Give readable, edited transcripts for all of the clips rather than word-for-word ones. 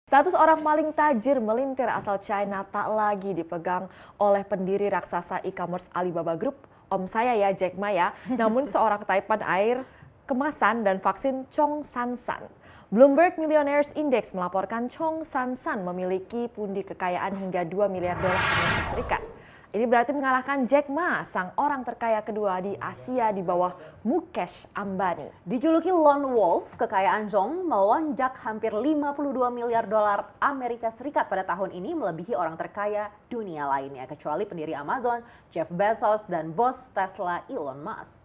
Status orang paling tajir melintir asal China tak lagi dipegang oleh pendiri raksasa e-commerce Alibaba Group, om saya ya Jack Ma ya, namun seorang taipan air kemasan dan vaksin Chong San San. Bloomberg Millionaires Index melaporkan Chong San San memiliki pundi kekayaan hingga 2 miliar dolar Amerika Serikat. Ini berarti mengalahkan Jack Ma, sang orang terkaya kedua di Asia di bawah Mukesh Ambani. Dijuluki Lone Wolf, kekayaan Chong melonjak hampir 52 miliar dolar Amerika Serikat pada tahun ini, melebihi orang terkaya dunia lainnya, kecuali pendiri Amazon, Jeff Bezos, dan bos Tesla, Elon Musk.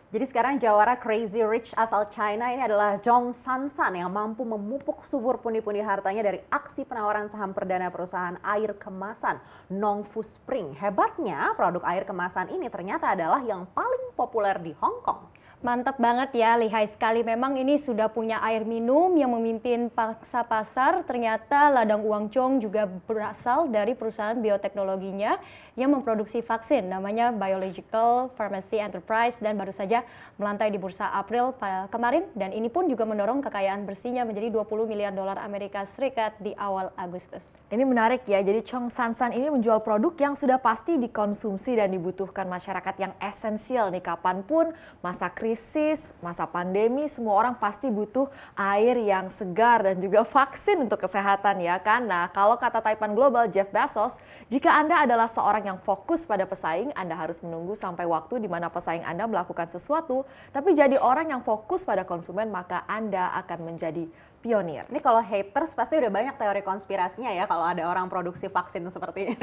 Jadi sekarang jawara Crazy Rich asal China ini adalah Chong San San yang mampu memupuk subur pundi-pundi hartanya dari aksi penawaran saham perdana perusahaan air kemasan Nongfu Spring. Hebatnya produk air kemasan ini ternyata adalah yang paling populer di Hong Kong. Mantap banget ya, lihai sekali. Memang ini sudah punya air minum yang memimpin pangsa pasar. Ternyata ladang uang Chong juga berasal dari perusahaan bioteknologinya yang memproduksi vaksin, namanya Biological Pharmacy Enterprise, dan baru saja melantai di bursa April kemarin, dan ini pun juga mendorong kekayaan bersihnya menjadi 20 miliar dolar Amerika Serikat di awal Agustus. Ini menarik ya, jadi Chong San San ini menjual produk yang sudah pasti dikonsumsi dan dibutuhkan masyarakat yang esensial nih, kapanpun, masa krisis, masa pandemi, semua orang pasti butuh air yang segar dan juga vaksin untuk kesehatan ya. Karena kalau kata Taipan Global Jeff Bezos, jika Anda adalah seorang yang fokus pada pesaing, Anda harus menunggu sampai waktu di mana pesaing Anda melakukan sesuatu, tapi jadi orang yang fokus pada konsumen, maka Anda akan menjadi pionir. Ini kalau haters pasti udah banyak teori konspirasinya ya kalau ada orang produksi vaksin seperti ini.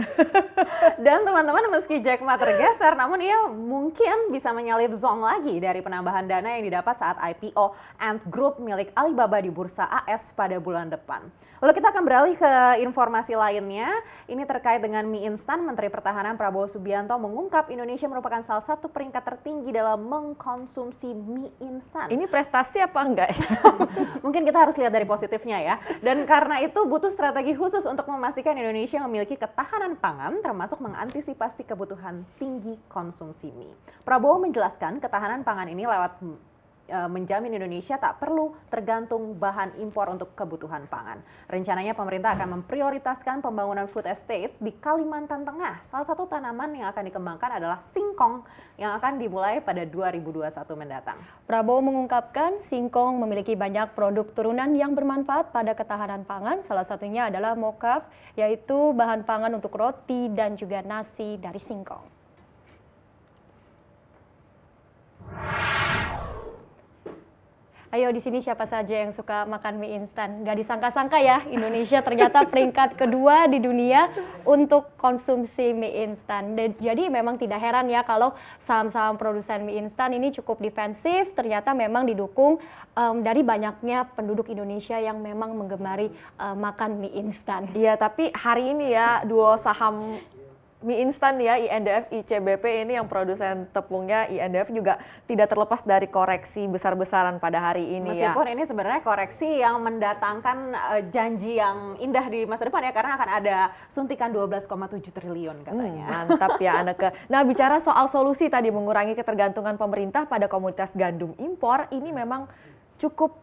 Dan teman-teman, meski Jack Ma tergeser, namun ia mungkin bisa menyalip Zong lagi dari penambahan dana yang didapat saat IPO Ant Group milik Alibaba di bursa AS pada bulan depan. Lalu kita akan beralih ke informasi lainnya. Ini terkait dengan mie instan. Menteri Pertahanan Prabowo Subianto mengungkap Indonesia merupakan salah satu peringkat tertinggi dalam mengkonsumsi mie instan. Ini prestasi apa enggak? Mungkin kita harus lihat dari positifnya ya. Dan karena itu butuh strategi khusus untuk memastikan Indonesia memiliki ketahanan pangan, termasuk mengantisipasi kebutuhan tinggi konsumsi mie. Prabowo menjelaskan ketahanan pangan ini lewat menjamin Indonesia tak perlu tergantung bahan impor untuk kebutuhan pangan. Rencananya pemerintah akan memprioritaskan pembangunan food estate di Kalimantan Tengah. Salah satu tanaman yang akan dikembangkan adalah singkong yang akan dimulai pada 2021 mendatang. Prabowo mengungkapkan singkong memiliki banyak produk turunan yang bermanfaat pada ketahanan pangan. Salah satunya adalah mokaf, yaitu bahan pangan untuk roti dan juga nasi dari singkong. Ayo, di sini siapa saja yang suka makan mie instan? Gak disangka-sangka ya, Indonesia ternyata peringkat kedua di dunia untuk konsumsi mie instan. Jadi memang tidak heran ya kalau saham-saham produsen mie instan ini cukup defensif. Ternyata memang didukung dari banyaknya penduduk Indonesia yang memang menggemari makan mie instan. Iya, tapi hari ini ya duo saham mie instan ya, INDF, ICBP ini yang produsen tepungnya, INDF juga tidak terlepas dari koreksi besar-besaran pada hari ini. Meskipun ya. Ini sebenarnya koreksi yang mendatangkan janji yang indah di masa depan ya, karena akan ada suntikan 12,7 triliun katanya. Mantap ya Anneke. Nah, bicara soal solusi tadi mengurangi ketergantungan pemerintah pada komoditas gandum impor, ini memang cukup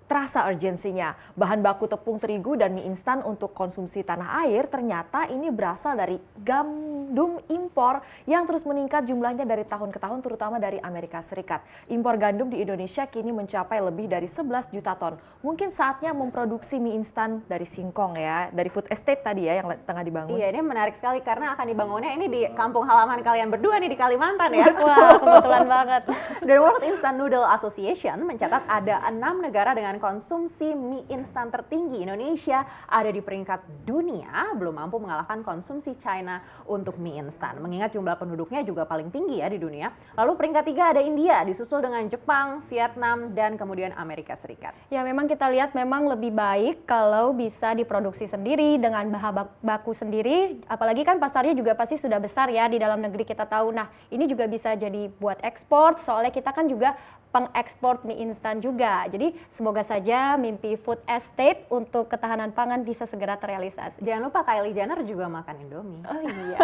terasa urgensinya. Bahan baku tepung terigu dan mie instan untuk konsumsi tanah air ternyata ini berasal dari gandum impor yang terus meningkat jumlahnya dari tahun ke tahun, terutama dari Amerika Serikat. Impor gandum di Indonesia kini mencapai lebih dari 11 juta ton. Mungkin saatnya memproduksi mie instan dari singkong ya, dari food estate tadi ya yang tengah dibangun. Iya, ini menarik sekali karena akan dibangunnya ini di kampung halaman kalian berdua nih, di Kalimantan ya. Wah, kebetulan banget. The World Instant Noodle Association mencatat ada 6 negara dengan konsumsi mie instan tertinggi. Indonesia ada di peringkat dunia, belum mampu mengalahkan konsumsi China untuk mie instan. Mengingat jumlah penduduknya juga paling tinggi ya di dunia. Lalu peringkat 3 ada India, disusul dengan Jepang, Vietnam, dan kemudian Amerika Serikat. Ya, memang kita lihat memang lebih baik kalau bisa diproduksi sendiri dengan bahan baku sendiri. Apalagi kan pasarnya juga pasti sudah besar ya di dalam negeri, kita tahu. Nah, ini juga bisa jadi buat ekspor, soalnya kita kan juga pengekspor mie instan juga. Jadi semoga saja mimpi food estate untuk ketahanan pangan bisa segera terrealisasi. Jangan lupa Kylie Jenner juga makan Indomie. Oh iya.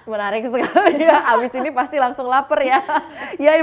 Menarik sekali ya. Abis ini pasti langsung lapar ya. Ya.